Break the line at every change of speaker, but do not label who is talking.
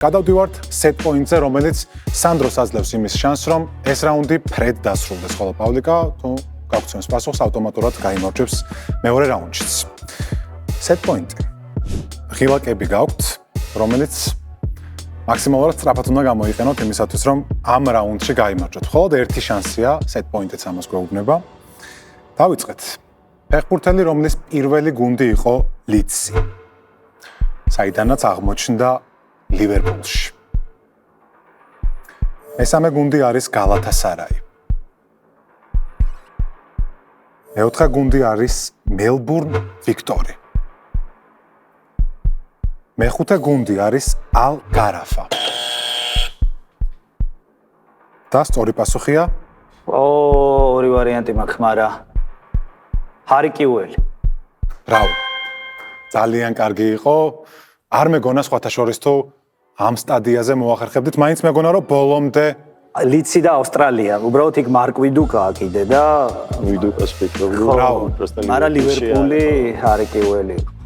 გადავდივართ set point-ზე, რომელიც სანდროს აძლევს იმის შანსს, რომ ეს რაუნდი ფრედ დასრულდეს, ხოლო პავლიკა თუ გაგცემს პასუხს, ავტომატურად გაიმარჯვებს მეორე რაუნდშიც. set point. ღილაკები გაქვთ, რომელიც მაქსიმალურად სწრაფად უნდა გამოიყენოთ იმისათვის, რომ ამ რაუნდში გაიმარჯვოთ. მხოლოდ ერთი შანსია set point-იც ამას გვეუბნება. დავიწყეთ. ფეხბურთელი, რომლის პირველი გუნდი იყო ლიდსი. საიდანაც აღმოჩნდა ლივერპულში. მესამე გუნდი არის გალათასარაი. მეოთხე გუნდი არის მელბურნ ვიქტორი. მეხუთე გუნდი არის ალ გარაფა. და სწორი პასუხია?
ორი ვარიანტი მაქვს, მაგრამ ჰარიკიუელი.
ბრავო. ძალიან კარგი იყო. არ მეგონა სხვათა შორის თუ ამ სტადიაზე მოახერხებდით, მაინც მეგონა რომ ბოლომდე
ლიცი და ავსტრალია, უბრალოდ იქ მარკ ვიდუკაა კიდე და
ვიდუკას ფიქრობ.
მაგრამ ლივერპული ჰარიკიუელი.